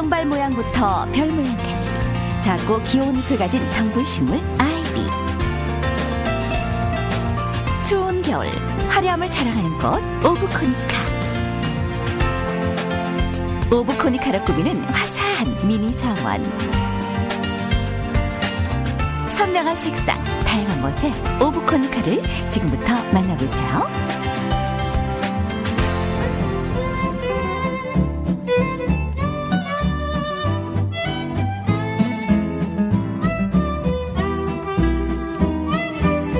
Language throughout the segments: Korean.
손발 모양부터 별 모양까지 작고 귀여운 잎을 가진 덩굴식물 아이비. 추운 겨울 화려함을 자랑하는 꽃 오브코니카. 오브코니카로 꾸미는 화사한 미니 정원. 선명한 색상, 다양한 모습 오브코니카를 지금부터 만나보세요.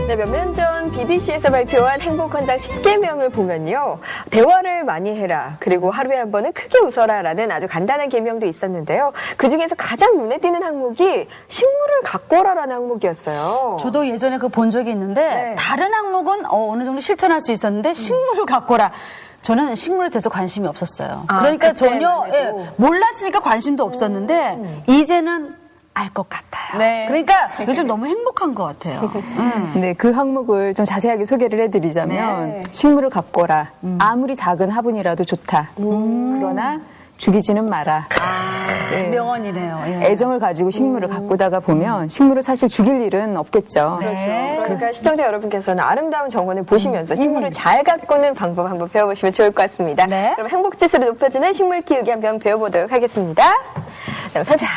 네, 몇 년 전 BBC에서 발표한 행복헌장 10계명을 보면요. 대화를 많이 해라. 그리고 하루에 한 번은 크게 웃어라. 라는 아주 간단한 계명도 있었는데요. 그중에서 가장 눈에 띄는 항목이 식물을 가꿔라 라는 항목이었어요. 저도 예전에 그거 본 적이 있는데 네. 다른 항목은 어느 정도 실천할 수 있었는데 식물을 가꿔라. 저는 식물에 대해서 관심이 없었어요. 그러니까 전혀 몰랐으니까 관심도 없었는데 이제는 알 것 같아요. 네. 그러니까 요즘 너무 행복한 것 같아요. 네, 그 항목을 좀 자세하게 소개를 해드리자면 네. 식물을 가꿔라. 아무리 작은 화분이라도 좋다. 그러나 죽이지는 마라. 네. 명언이네요. 예. 애정을 가지고 식물을 가꾸다가 보면 식물을 사실 죽일 일은 없겠죠. 그렇죠. 그러니까 시청자 여러분께서는 아름다운 정원을 보시면서 식물을 잘 가꾸는 방법 한번 배워보시면 좋을 것 같습니다. 네. 그럼 행복지수를 높여주는 식물 키우기 한번 배워보도록 하겠습니다. 자, 살짝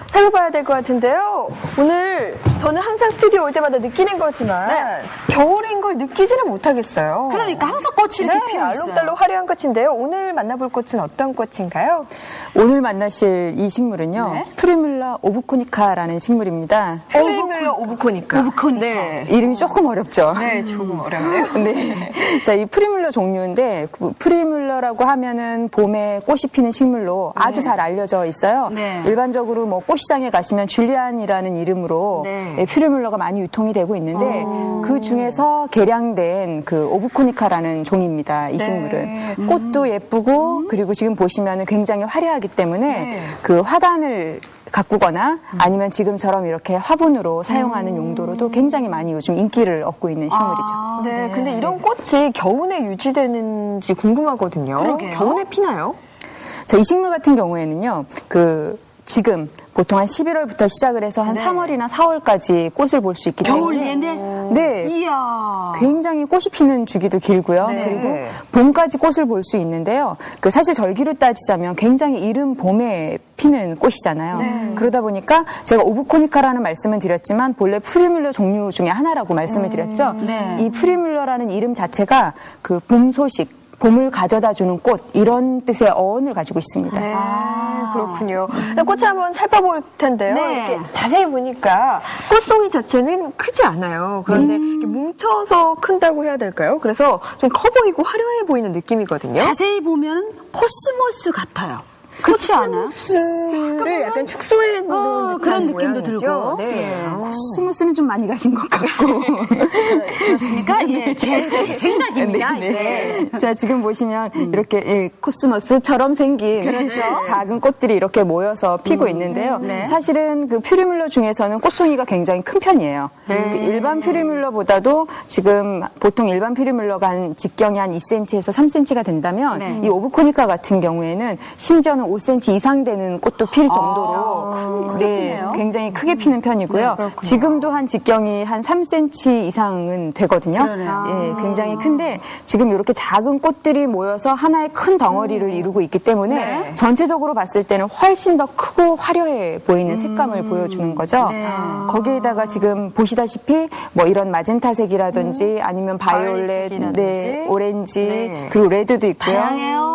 살펴봐야 될 것 같은데요. 오늘 저는 항상 스튜디오 올 때마다 느끼는 거지만 겨울인 걸 느끼지는 못하겠어요. 그러니까 항상 꽃이 이렇게 피어 있어요. 알록달록 화려한 꽃인데요. 오늘 만나볼 꽃은 어떤 꽃인가요? 오늘 만나실 이 식물은요. 네. 프리뮬라 오브코니카라는 식물입니다. 프리뮬라 오브코니카. 오브코니카. 네. 이름이 조금 어렵죠. 네, 조금 어렵네요. 네. 자, 이 프리뮬러 종류인데, 프리뮬러라고 하면은 봄에 꽃이 피는 식물로 아주 잘 알려져 있어요. 네. 일반적으로 뭐 꽃시장에 가시면 줄리안이라는 이름으로 네. 프리뮬러가 많이 유통이 되고 있는데, 그 중에서 개량된 그 오브코니카라는 종입니다. 이 식물은. 꽃도 예쁘고, 그리고 지금 보시면은 굉장히 화려하기 때문에 그 화단을 가꾸거나 아니면 지금처럼 이렇게 화분으로 사용하는 용도로도 굉장히 많이 요즘 인기를 얻고 있는 식물이죠. 네, 근데 이런 꽃이 겨우내 유지되는지 궁금하거든요. 그러게요. 겨우내 피나요? 자, 이 식물 같은 경우에는요, 지금 보통 한 11월부터 시작을 해서 한 3월이나 4월까지 꽃을 볼 수 있기 때문에. 겨울 내내? 네. 이야. 굉장히 꽃이 피는 주기도 길고요. 그리고 봄까지 꽃을 볼 수 있는데요. 사실 절기로 따지자면 굉장히 이른 봄에 피는 꽃이잖아요. 그러다 보니까 제가 오브코니카라는 말씀은 드렸지만 본래 프리뮬러 종류 중에 하나라고 말씀을 드렸죠. 이 프리뮬러라는 이름 자체가 그 봄 소식, 봄을 가져다 주는 꽃, 이런 뜻의 어원을 가지고 있습니다. 네, 그렇군요. 꽃을 한번 살펴볼 텐데요. 네. 이렇게 자세히 보니까 꽃송이 자체는 크지 않아요. 그런데 이렇게 뭉쳐서 큰다고 해야 될까요? 그래서 좀 커 보이고 화려해 보이는 느낌이거든요. 자세히 보면 코스모스 같아요. 그렇지 않아? 를 약간 축소해 놓은 그런 느낌도 들고. 네. 코스모스는 좀 많이 가신 것 같고. 그렇습니까? 예, 제 생각입니다. 네. 자, 지금 보시면 이렇게 코스모스처럼 생긴 작은 꽃들이 이렇게 모여서 피고 있는데요. 사실은 그 퓨리뮬러 중에서는 꽃송이가 굉장히 큰 편이에요. 그 일반 퓨리뮬러보다도 지금 보통 일반 퓨리뮬러가 한 직경이 한 2cm에서 3cm가 된다면 이 오브코니카 같은 경우에는 심지어는 5cm 이상 되는 꽃도 필 정도로 굉장히 크게 피는 편이고요. 지금도 한 직경이 한 3cm 이상은 되거든요. 예, 굉장히 큰데 지금 이렇게 작은 꽃들이 모여서 하나의 큰 덩어리를 이루고 있기 때문에 전체적으로 봤을 때는 훨씬 더 크고 화려해 보이는 색감을 보여주는 거죠. 거기에다가 지금 보시다시피 뭐 이런 마젠타색이라든지 아니면 바이올렛, 오렌지, 그리고 레드도 있고요. 다양해요.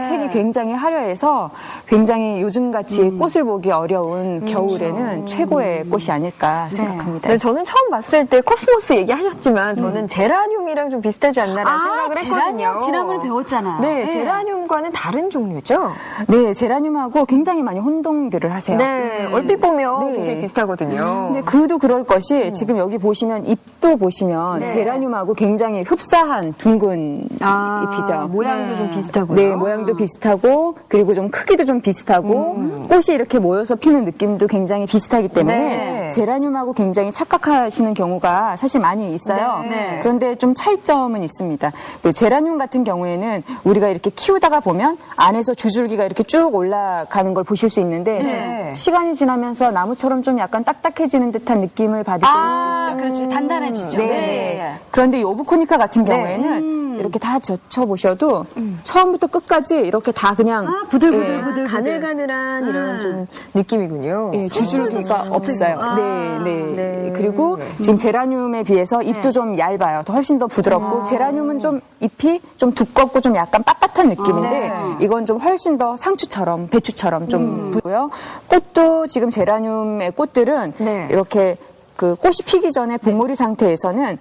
색이 굉장히 화려해서 굉장히 요즘같이 꽃을 보기 어려운 겨울에는 최고의 꽃이 아닐까 생각합니다. 네, 저는 처음 봤을 때 코스모스 얘기하셨지만 저는 제라늄이랑 좀 비슷하지 않나라는 생각을 했거든요. 제라늄 지난번에 배웠잖아요. 네, 제라늄과는 다른 종류죠? 네, 제라늄하고 굉장히 많이 혼동들을 하세요. 네, 얼핏 보면 굉장히 비슷하거든요. 근데 그도 그럴 것이 지금 여기 보시면 잎도 보시면 제라늄하고 굉장히 흡사한 둥근 잎이죠. 모양도 좀 비슷하고요. 네, 모양도 비슷하고 그리고 좀 크기도 좀 비슷하고 꽃이 이렇게 모여서 피는 느낌도 굉장히 비슷하기 때문에 네. 제라늄하고 굉장히 착각하시는 경우가 사실 많이 있어요. 네. 그런데 좀 차이점은 있습니다. 그 제라늄 같은 경우에는 우리가 이렇게 키우다가 보면 안에서 주줄기가 이렇게 쭉 올라가는 걸 보실 수 있는데 네. 시간이 지나면서 나무처럼 좀 약간 딱딱해지는 듯한 느낌을 받으실 수 있죠. 그렇죠. 단단해지죠. 네. 그런데 이 오브코니카 같은 경우에는 이렇게 다 젖혀보셔도 처음부터 끝까지 이렇게 다 그냥 부들부들. 가늘가늘한 이런 좀 느낌이군요. 예, 주줄기가 없어요. 네. 그리고 지금 제라늄에 비해서 잎도 좀 얇아요. 훨씬 더 부드럽고 제라늄은 좀 잎이 좀 두껍고 좀 약간 빳빳한 느낌인데 이건 좀 훨씬 더 상추처럼 배추처럼 좀 부고요. 꽃도 지금 제라늄의 꽃들은 네. 이렇게 그 꽃이 피기 전에 봉오리 상태에서는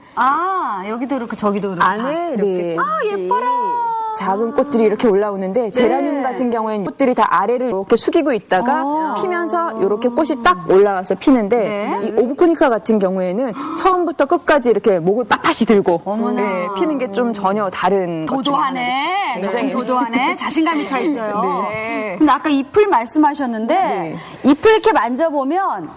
여기도 그렇고 저기도 그렇고. 안을 이렇게 예뻐라. 작은 꽃들이 이렇게 올라오는데 제라늄 같은 경우에는 꽃들이 다 아래를 이렇게 숙이고 있다가 피면서 이렇게 꽃이 딱 올라와서 피는데 이 오브코니카 같은 경우에는 처음부터 끝까지 이렇게 목을 빳빳이 들고 피는 게 좀 전혀 다른 것 중에 도도하네. 굉장히 도도하네. 자신감이 차 있어요. 네. 근데 아까 잎을 말씀하셨는데 잎을 이렇게 만져보면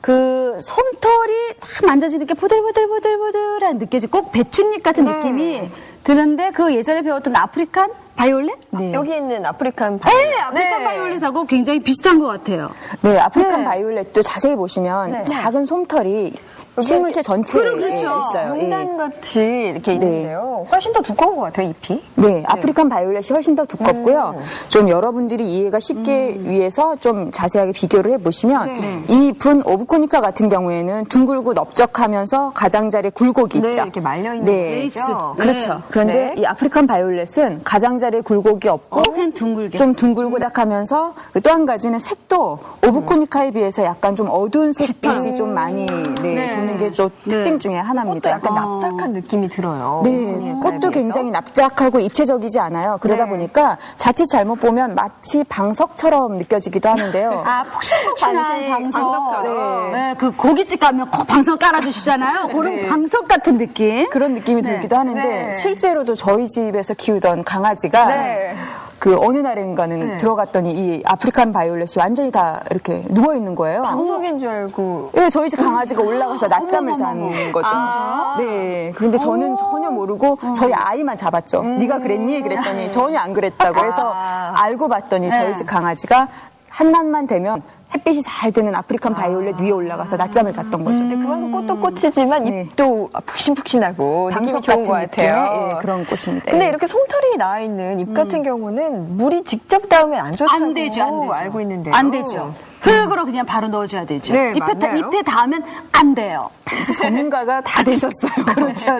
그 솜털이 다 만져지는 게 보들보들보들보들한 느껴지고 꼭 배춧잎 같은 느낌이 드는데 그 예전에 배웠던 아프리칸 바이올렛? 여기 있는 아프리칸 네, 아프리칸 바이올렛하고 굉장히 비슷한 것 같아요. 네, 아프리칸 바이올렛도 자세히 보시면 작은 솜털이 식물체 전체에 있어요. 용단같이 이렇게 있는데요. 훨씬 더 두꺼운 것 같아요, 잎이. 네, 아프리칸 바이올렛이 훨씬 더 두껍고요. 좀 여러분들이 이해가 쉽게 위해서 좀 자세하게 비교를 해보시면 이 잎은 오브코니카 같은 경우에는 둥글고 넓적하면서 가장자리 굴곡이 있죠. 이렇게 말려있는 거죠. 그렇죠. 그런데 이 아프리칸 바이올렛은 가장자리 굴곡이 없고 그냥 둥글게. 좀 둥글고 딱하면서 또 한 가지는 색도 오브코니카에 비해서 약간 좀 어두운 색빛이 좀 많이 도는 게 좀 특징 중에 하나입니다. 약간 납작한 느낌이 들어요. 네, 꽃도 굉장히 납작하고 입체적이지 않아요. 그러다 보니까 자칫 잘못 보면 마치 방석처럼 느껴지기도 하는데요. 폭신폭신한 방석. 방석처럼. 네, 그 고깃집 가면 꼭 방석 깔아주시잖아요. 그런 방석 같은 느낌. 그런 느낌이 들기도 하는데 실제로도 저희 집에서 키우던 강아지가 그 어느 날인가는 들어갔더니 이 아프리칸 바이올렛이 완전히 다 이렇게 누워 있는 거예요. 방석인 줄 알고. 네, 저희 집 강아지가 올라가서 낮잠을 잔 거죠. 네. 그런데 저는 전혀 모르고 저희 아이만 잡았죠. 네가 그랬니? 그랬더니 전혀 안 그랬다고 해서 알고 봤더니 저희 집 강아지가 한낮만 되면 햇빛이 잘 드는 아프리칸 바이올렛 위에 올라가서 낮잠을 잤던 거죠. 그만큼 꽃도 꽃이지만 잎도 푹신푹신하고 느낌이 방석 좋은 것 같은 같아요. 느낌의 그런 꽃입니다. 근데 이렇게 솜털이 나와 있는 잎 같은 경우는 물이 직접 닿으면 안 좋다고 안 되죠. 알고 있는데요. 안 되죠. 흙으로 그냥 바로 넣어줘야 되죠. 네, 잎에 맞나요? 닿으면 안 돼요. 이제 전문가가 다 되셨어요. 그렇죠.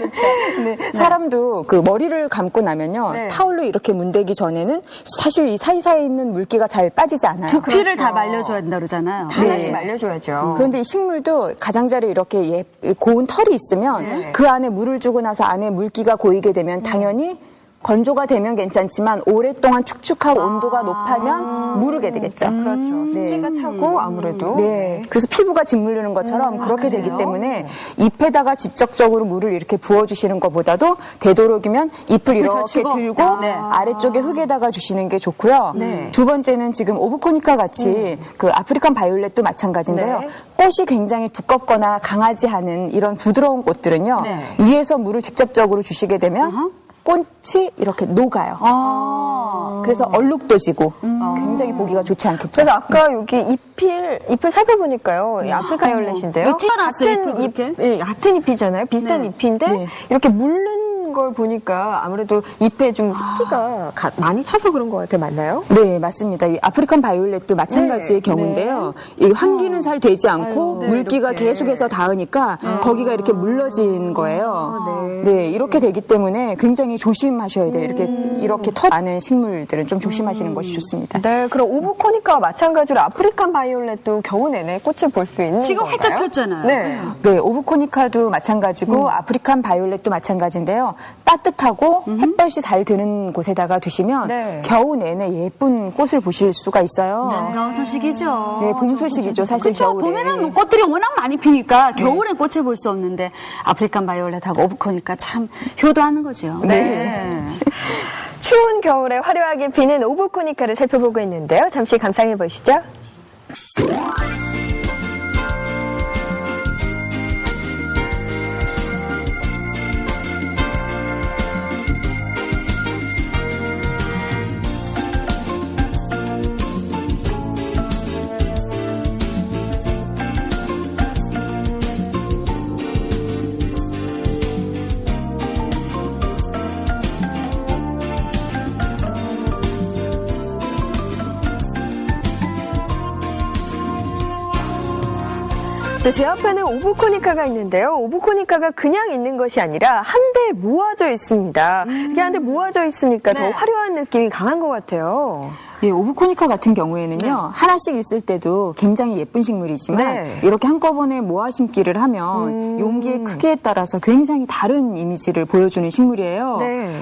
네. 사람도 그 머리를 감고 나면요. 타올로 이렇게 문대기 전에는 사실 이 사이사이에 있는 물기가 잘 빠지지 않아요. 두피를 다 말려줘야 된다 그러잖아요. 하나씩 말려줘야죠. 그런데 이 식물도 가장자리에 이렇게 고운 털이 있으면 그 안에 물을 주고 나서 안에 물기가 고이게 되면 당연히 건조가 되면 괜찮지만 오랫동안 축축하고 온도가 높으면 무르게 되겠죠. 그렇죠. 습기가 차고 아무래도. 네. 그래서 피부가 짓물르는 것처럼 그렇게 되기 때문에 잎에다가 직접적으로 물을 이렇게 부어주시는 것보다도 되도록이면 잎을 이렇게 쥐고. 들고 아래쪽에 흙에다가 주시는 게 좋고요. 두 번째는 지금 오브코니카 같이 그 아프리칸 바이올렛도 마찬가지인데요. 꽃이 굉장히 두껍거나 강하지 않은 이런 부드러운 꽃들은요. 위에서 물을 직접적으로 주시게 되면 꽃이 이렇게 녹아요. 그래서 얼룩도 지고 굉장히 보기가 좋지 않겠죠. 그래서 아까 여기 잎을 살펴보니까요. 이 아프리카 바이올렛인데요. 찢어놨어요, 잎을 같은 잎이잖아요. 비슷한 잎인데 이렇게 물른 걸 보니까 아무래도 잎에 좀 습기가 많이 차서 그런 것 같아요. 맞나요? 네, 맞습니다. 이 아프리칸 바이올렛도 마찬가지의 경우인데요. 이 환기는 잘 되지 않고 물기가 이렇게. 계속해서 닿으니까 거기가 이렇게 물러진 거예요. 네, 이렇게 되기 때문에 굉장히 조심하셔야 돼요. 이렇게 털 많은 식물들은 좀 조심하시는 것이 좋습니다. 네, 그럼 오브코니카와 마찬가지로 아프리칸 바이올렛도 겨우 내내 꽃을 볼 수 있는 지금 건가요? 활짝 폈잖아요. 네, 오브코니카도 마찬가지고 아프리칸 바이올렛도 마찬가지인데요. 따뜻하고 햇볕이 잘 드는 곳에다가 두시면 겨우 내내 예쁜 꽃을 보실 수가 있어요. 반가운 소식이죠. 네, 봄 소식이죠. 사실 그렇죠. 겨울에. 봄에는 뭐 꽃들이 워낙 많이 피니까 겨울엔 꽃을 볼 수 없는데 아프리칸 바이올렛하고 오브코니까 참 효도하는 거죠. 네. 추운 겨울에 화려하게 피는 오브코니카를 살펴보고 있는데요. 잠시 감상해 보시죠. 네, 제 앞에는 오브코니카가 있는데요. 오브코니카가 그냥 있는 것이 아니라 한 대에 모아져 있습니다. 이게 한 대 모아져 있으니까 더 화려한 느낌이 강한 것 같아요. 예, 오브코니카 같은 경우에는요, 하나씩 있을 때도 굉장히 예쁜 식물이지만, 이렇게 한꺼번에 모아 심기를 하면 용기의 크기에 따라서 굉장히 다른 이미지를 보여주는 식물이에요.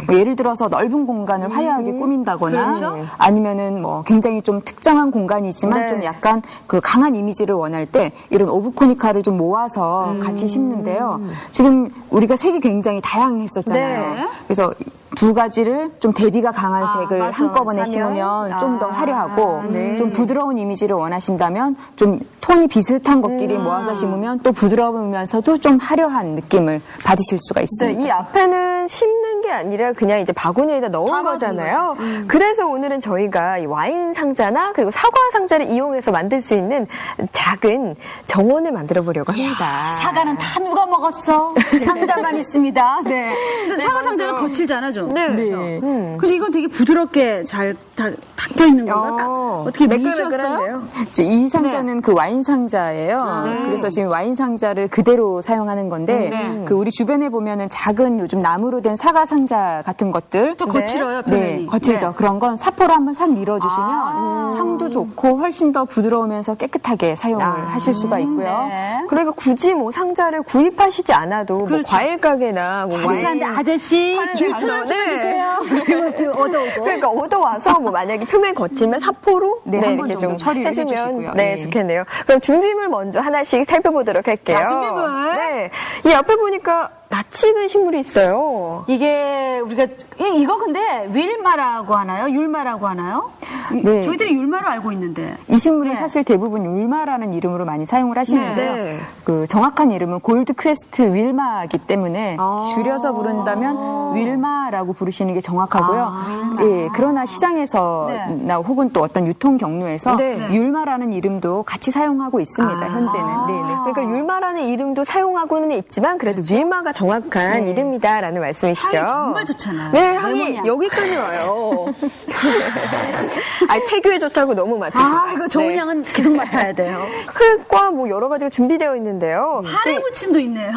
뭐 예를 들어서 넓은 공간을 화려하게 꾸민다거나, 아니면은 뭐 굉장히 좀 특정한 공간이지만 좀 약간 그 강한 이미지를 원할 때 이런 오브코니카를 좀 모아서 같이 심는데요. 지금 우리가 색이 굉장히 다양했었잖아요. 그래서 두 가지를 좀 대비가 강한 색을 한꺼번에 심으면 좀 더 화려하고 좀 부드러운 이미지를 원하신다면 좀 톤이 비슷한 것끼리 모아서 심으면 또 부드러우면서도 좀 화려한 느낌을 받으실 수가 있습니다. 이 앞에는 심는 게 아니라 그냥 이제 바구니에다 넣은 거잖아요. 그래서 오늘은 저희가 이 와인 상자나 그리고 사과 상자를 이용해서 만들 수 있는 작은 정원을 만들어 보려고 합니다. 사과는 다 누가 먹었어? 상자만 있습니다. 네. 근데 사과 상자는 거칠잖아, 좀. 네. 근데 이건 되게 부드럽게 잘 닦여 있는 건가? 어떻게 미셨어요? 이 상자는 그 와인 상자예요. 그래서 지금 와인 상자를 그대로 사용하는 건데, 그 우리 주변에 보면은 작은 요즘 나무로 된 사과 상자 같은 것들. 좀 거칠어요, 표면이. 네, 거칠죠. 그런 건 사포로 한번 싹 밀어주시면 향도 좋고 훨씬 더 부드러우면서 깨끗하게 사용을 하실 수가 있고요. 그러니까 굳이 뭐 상자를 구입하시지 않아도 뭐 과일 가게나 뭐 와인 아저씨 1,000원 주세요. 얻어오고. 그러니까 얻어와서 뭐 만약에 표면 거칠면 사포로 한 번 정도 처리를 해주시고요. 네, 좋겠네요. 그럼 준비물 먼저 하나씩 살펴보도록 할게요. 자, 준비물. 네. 이 앞에 보니까 낯익은 식물이 있어요. 이게 우리가 이거 근데 윌마라고 하나요? 율마라고 하나요? 네. 저희들이 율마로 알고 있는데 이 식물이 사실 대부분 율마라는 이름으로 많이 사용을 하시는데요. 그 정확한 이름은 골드 크레스트 윌마이기 때문에 줄여서 부른다면 윌마라고 부르시는 게 정확하고요. 예, 그러나 시장에서나 혹은 또 어떤 유통 경로에서 율마라는 이름도 같이 사용하고 있습니다. 현재는. 그러니까 율마라는 이름도 사용하고는 있지만 그래도 윌마가 정확한 이름이다라는 말씀이시죠. 향이 정말 좋잖아요. 네, 향이 여기까지 와요. 폐교에 좋다고 너무 맡으시죠. 이거 좋은 향은 계속 맡아야 돼요. 흙과 뭐 여러 가지가 준비되어 있는데요. 하래 무침도 있네요.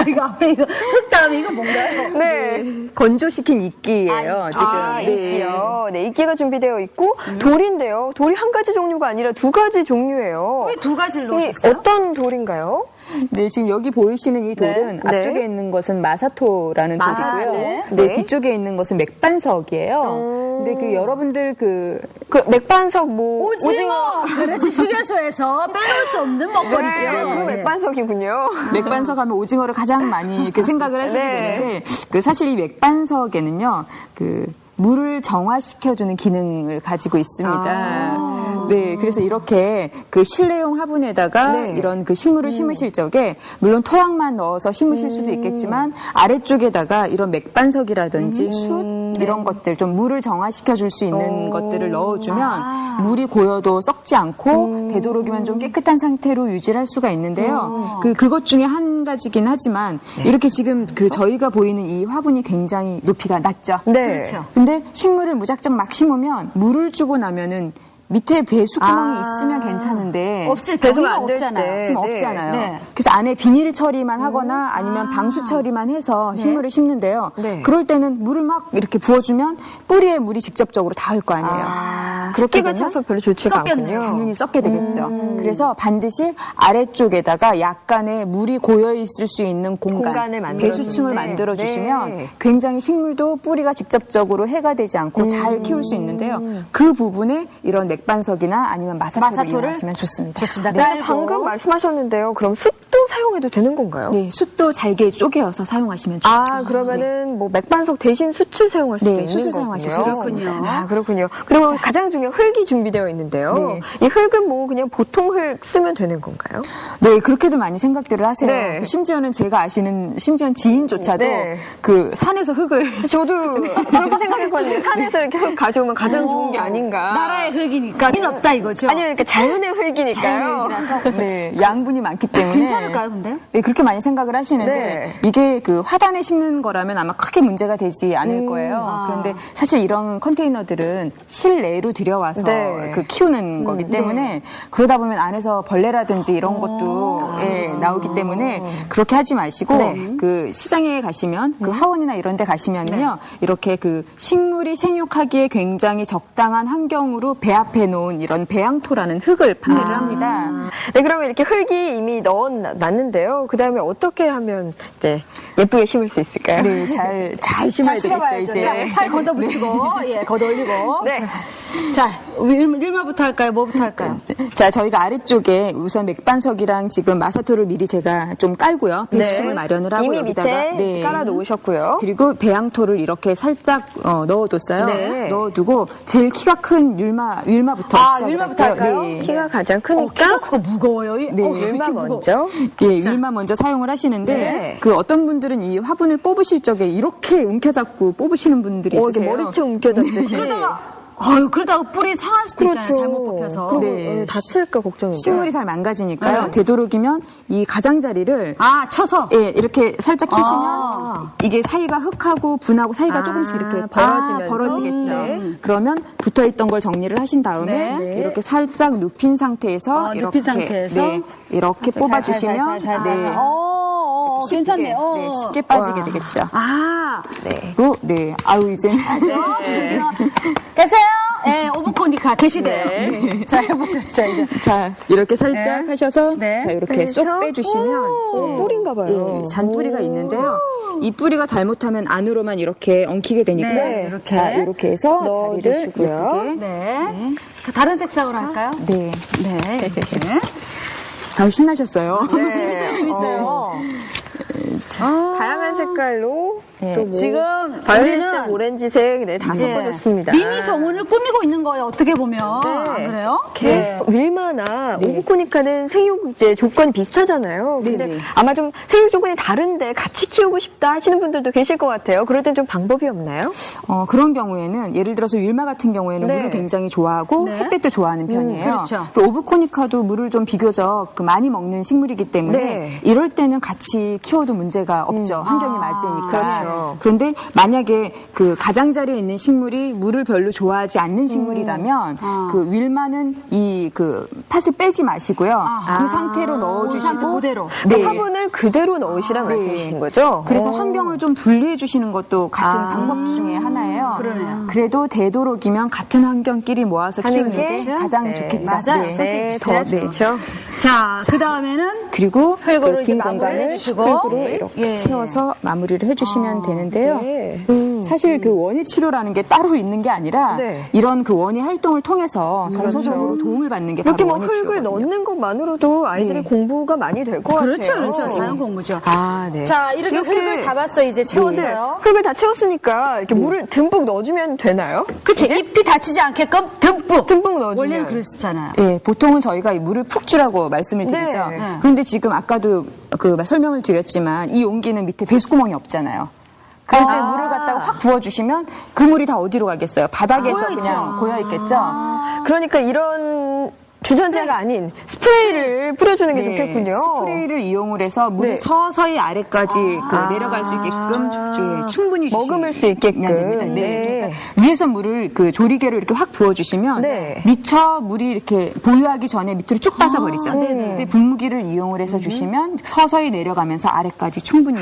이거 앞에 이거 흙 다음에 이거 뭔가요? 네. 건조시킨 이끼예요. 지금. 이끼요. 네, 이끼가 준비되어 있고 돌인데요. 돌이 한 가지 종류가 아니라 두 가지 종류예요. 왜 두 가지를 넣으셨어요? 어떤 돌인가요? 네, 지금 여기 보이시는 이 돌은 앞쪽에 있는 것은 마사토라는 돌이고요. 뒤쪽에 있는 것은 맥반석이에요. 근데 그 여러분들 그 맥반석 뭐 오징어. 그렇지, 휴게소에서 빼놓을 수 없는 먹거리죠. 그 맥반석이군요. 맥반석 하면 오징어를 가장 많이 이렇게 생각을 하시게 되는데 그 사실 이 맥반석에는요 그 물을 정화시켜주는 기능을 가지고 있습니다. 네, 그래서 이렇게 그 실내용 화분에다가 이런 그 식물을 심으실 적에 물론 토양만 넣어서 심으실 수도 있겠지만 아래쪽에다가 이런 맥반석이라든지 숯 이런 것들 좀 물을 정화시켜줄 수 있는 것들을 넣어주면 물이 고여도 썩지 않고 되도록이면 좀 깨끗한 상태로 유지할 수가 있는데요. 그것 중에 한 가지긴 하지만 이렇게 지금 그 저희가 보이는 이 화분이 굉장히 높이가 낮죠. 네. 그렇죠. 근데 식물을 무작정 막 심으면 물을 주고 나면은 밑에 배수구멍이 있으면 괜찮은데 없을 배수가 없잖아요. 때. 지금 없잖아요. 그래서 안에 비닐 처리만 하거나 아니면 방수 처리만 해서 식물을 심는데요. 그럴 때는 물을 막 이렇게 부어주면 뿌리에 물이 직접적으로 닿을 거 아니에요. 습기가 차서 별로 좋지가 않군요. 당연히 썩게 되겠죠. 그래서 반드시 아래쪽에다가 약간의 물이 고여 있을 수 있는 공간, 배수층을 만들어 주시면 굉장히 식물도 뿌리가 직접적으로 해가 되지 않고 잘 키울 수 있는데요. 그 부분에 이런 맥반석이나 아니면 마사토를 이용하시면 좋습니다. 좋습니다. 방금 말씀하셨는데요. 그럼 숯도 사용해도 되는 건가요? 네, 숯도 잘게 쪼개어서 사용하시면 좋죠. 그러면은 뭐 맥반석 대신 숯을 사용할 수도 있는 숯을 거군요. 사용하실 수 있습니다. 그렇군요. 그리고 가장 중요한 흙이 준비되어 있는데요. 이 흙은 뭐 그냥 보통 흙 쓰면 되는 건가요? 네, 그렇게도 많이 생각들을 하세요. 심지어는 제가 아시는 지인조차도 그 산에서 흙을 저도 그렇게 생각했거든요. 산에서 이렇게 흙 가져오면 가장 좋은 게 아닌가. 나라의 흙이니까 힘 없다 이거죠. 아니요, 그러니까 자연의 흙이니까요. 자연이라서 양분이 많기 때문에 괜찮을 어떨까요, 근데? 네, 그렇게 많이 생각을 하시는데 네. 이게 그 화단에 심는 거라면 아마 크게 문제가 되지 않을 거예요. 그런데 사실 이런 컨테이너들은 실내로 들여와서 네. 그 키우는 거기 때문에 그러다 보면 안에서 벌레라든지 이런 것도 나오기 때문에 그렇게 하지 마시고 그 시장에 가시면 그 하원이나 이런 데 가시면요. 이렇게 그 식물이 생육하기에 굉장히 적당한 환경으로 배합해 놓은 이런 배양토라는 흙을 판매를 합니다. 네, 그러면 이렇게 흙이 이미 넣어놨는데요. 그 다음에 어떻게 하면 이제 예쁘게 심을 수 있을까요? 네, 잘 심어야 되겠죠, 이제. 자, 팔 걷어 붙이고, 예, 걷어 올리고. 네. 자, 일마부터 할까요? 뭐부터 할까요? 자, 저희가 아래쪽에 우선 맥반석이랑 지금 마사토를 미리 제가 좀 깔고요. 배수층을 마련을 하고 이미 여기다가 밑에 깔아 놓으셨고요. 그리고 배양토를 이렇게 살짝 넣어뒀어요. 네. 넣어두고 제일 키가 큰 율마부터 시작을 율마부터 할까요? 네. 키가 가장 크니까 키가 크고 무거워요. 율마 먼저. 예, 율마 먼저 사용을 하시는데 네. 그 어떤 분들은 이 화분을 뽑으실 적에 이렇게 움켜잡고 뽑으시는 분들이 이게 있으세요. 머리채 움켜잡듯이. 그러다가 뿌리 상할 수도 있잖아요. 잘못 뽑혀서. 그리고 네. 다칠까 걱정인데. 식물이 잘 망가지니까요. 되도록이면 이 가장자리를 쳐서. 예, 이렇게 살짝 치시면 이게 사이가 흙하고 분하고 사이가 조금씩 이렇게 벌어지면서? 벌어지겠죠. 네. 그러면 붙어있던 걸 정리를 하신 다음에 네. 이렇게 살짝 눕힌 상태에서 눕힌 상태에서? 이렇게 뽑아주시면 살살. 괜찮네요. 네, 쉽게 빠지게 되겠죠. 네. 그리고 아유 이제 계세요? 예, 오브코니카 계시대요. 자, 해보세요. 자, 이제. 자 이렇게 살짝 네. 하셔서 네. 자 이렇게 쏙 빼주시면 뿌리인가 봐요. 예, 잔뿌리가 있는데요. 이 뿌리가 잘못하면 안으로만 이렇게 엉키게 되니까 네, 이렇게. 자 이렇게 해서 자리를 넣어주시고요. 예쁘게 네. 다른 색상으로 할까요? 네. 네, 이렇게. 아유 신나셨어요. 너무 재밌어요. 다양한 색깔로 예. 또 뭐 지금 바이올렛색, 우리는 오렌지색 다 섞어줬습니다. 미니 정원을 꾸미고 있는 거예요. 어떻게 보면. 안 그래요? 윌마나 오브코니카는 생육 이제 조건이 비슷하잖아요. 근데 네. 아마 좀 생육 조건이 다른데 같이 키우고 싶다 하시는 분들도 계실 것 같아요. 그럴 땐 좀 방법이 없나요? 그런 경우에는 예를 들어서 율마 같은 경우에는 네. 물을 굉장히 좋아하고 네. 햇빛도 좋아하는 편이에요. 그렇죠. 그 오브코니카도 물을 좀 비교적 많이 먹는 식물이기 때문에 네. 이럴 때는 같이 키워도 문제가 없죠. 환경이 맞으니까. 그렇죠. 그런데 만약에 그 가장자리에 있는 식물이 물을 별로 좋아하지 않는 식물이라면 그 윌마는 이 그 팥을 빼지 마시고요. 그 상태로 넣어주시고 상태 그대로. 그러니까 화분을 그대로 넣으시란 네. 말씀이신 거죠? 그래서 환경을 좀 분리해 주시는 것도 같은 방법 중에 하나예요. 그러네요. 그래도 되도록이면 같은 환경끼리 모아서 하는 키우는 게 게 가장 네. 좋겠죠. 맞아요. 네, 더 좋죠. 자, 그 다음에는 그리고 흙으로 그 이제 빈 마무리를 공간을 해주시고. 흙으로 네. 이렇게 예. 채워서 마무리를 해주시면 되는데요. 네. 사실 그 원예 치료라는 게 따로 있는 게 아니라 네. 이런 그 원예 활동을 통해서 정서적으로 도움을 받는 게 바로 이렇게 뭐 원예 흙을 치료거든요. 넣는 것만으로도 아이들의 공부가 많이 될 것 그렇죠, 같아요. 그렇죠. 자연 공부죠. 아, 네. 자, 이렇게 흙을 다 봤어요. 이제 채웠어요. 흙을 다 채웠으니까 이렇게 물을 듬뿍 넣어주면 되나요? 그치? 잎이 다치지 않게끔 듬뿍. 듬뿍 넣어주면. 원래는 그랬었잖아요. 예, 보통은 저희가 이 물을 푹 주라고 말씀을 드리죠. 네. 그런데 지금 아까도 그 설명을 드렸지만 이 용기는 밑에 배수구멍이 없잖아요. 그럴 때 물을 갖다가 확 부어주시면 그 물이 다 어디로 가겠어요? 바닥에서 그냥 고여있겠죠? 그러니까 이런 주전자가 아닌 스프레이를 뿌려주는 게 네, 좋겠군요. 스프레이를 이용을 해서 물이 네. 서서히 아래까지 그 내려갈 수 있게끔 충분히 머금을 수 있게끔. 됩니다. 네. 네. 그러니까 위에서 물을 그 조리개로 이렇게 확 부어주시면 네. 미처 물이 이렇게 보유하기 전에 밑으로 쭉 빠져버리죠. 근데 분무기를 이용을 해서 주시면 서서히 내려가면서 아래까지 충분히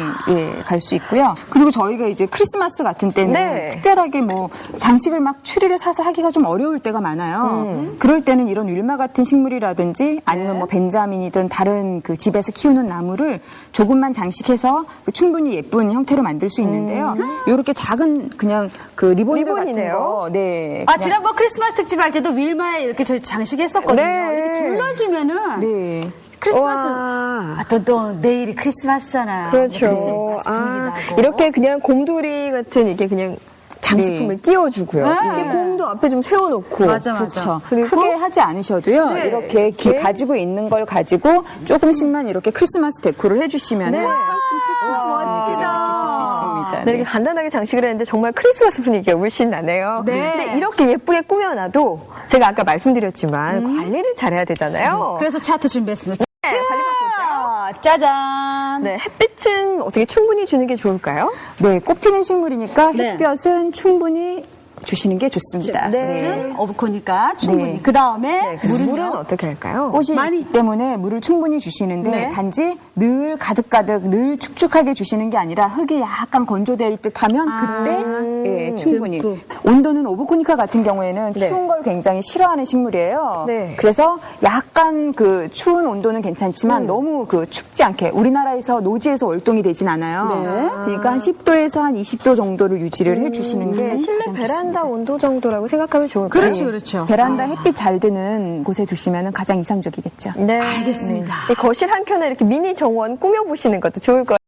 갈 수 있고요. 그리고 저희가 이제 크리스마스 같은 때는 네. 특별하게 뭐 장식을 막 추리를 사서 하기가 좀 어려울 때가 많아요. 그럴 때는 이런 율마 같은 식물이라든지 아니면 뭐 벤자민이든 다른 그 집에서 키우는 나무를 조금만 장식해서 충분히 예쁜 형태로 만들 수 있는데요. 이렇게 작은 그냥 그 리본들 같은 리본이네요. 거, 네. 아, 지난번 크리스마스 특집 할 때도 윌마에 이렇게 저희 장식했었거든요. 네. 이렇게 둘러주면은 네. 크리스마스. 와. 또 내일이 크리스마스잖아요. 그렇죠. 크리스마스 분위기 나고. 이렇게 그냥 곰돌이 같은 이렇게 그냥 장식품을 끼워주고요. 이렇게 곰도 앞에 좀 세워놓고. 맞아. 그렇죠. 그리고 크게 하지 않으셔도요. 네. 이렇게 가지고 있는 걸 가지고 조금씩만 이렇게 크리스마스 데코를 해주시면 네. 훨씬 크리스마스 멋지다. 느끼실 수 있습니다. 네, 이렇게 간단하게 장식을 했는데 정말 크리스마스 분위기가 물씬 나네요. 네. 근데 이렇게 예쁘게 꾸며놔도 제가 아까 말씀드렸지만 관리를 잘해야 되잖아요. 그래서 차트 준비했습니다. 네, 관리 바꾸죠. 짜잔. 네, 햇빛은 어떻게 충분히 주는 게 좋을까요? 네, 꽃피는 식물이니까 네. 햇볕은 충분히 주시는 게 좋습니다. 네. 어부코니까 충분히. 네. 그 다음에 물은 어떻게 할까요? 꽃이 있기 때문에 물을 충분히 주시는데 네. 단지 늘 가득가득 늘 축축하게 주시는 게 아니라 흙이 약간 건조될 듯하면 그때 예, 충분히. 듬뿍. 온도는 오브코니카 같은 경우에는 추운 걸 굉장히 싫어하는 식물이에요. 네. 그래서 약간 그 추운 온도는 괜찮지만 너무 그 춥지 않게 우리나라에서 노지에서 월동이 되진 않아요. 그러니까 한 10도에서 한 20도 정도를 유지를 해주시는 게 실내 가장 베란다 좋습니다. 온도 정도라고 생각하면 좋을까요? 그렇죠, 그렇죠. 베란다 햇빛 잘 드는 곳에 두시면 가장 이상적이겠죠. 네. 알겠습니다. 네, 거실 한켠에 이렇게 미니 정원 꾸며보시는 것도 좋을 것 같아요.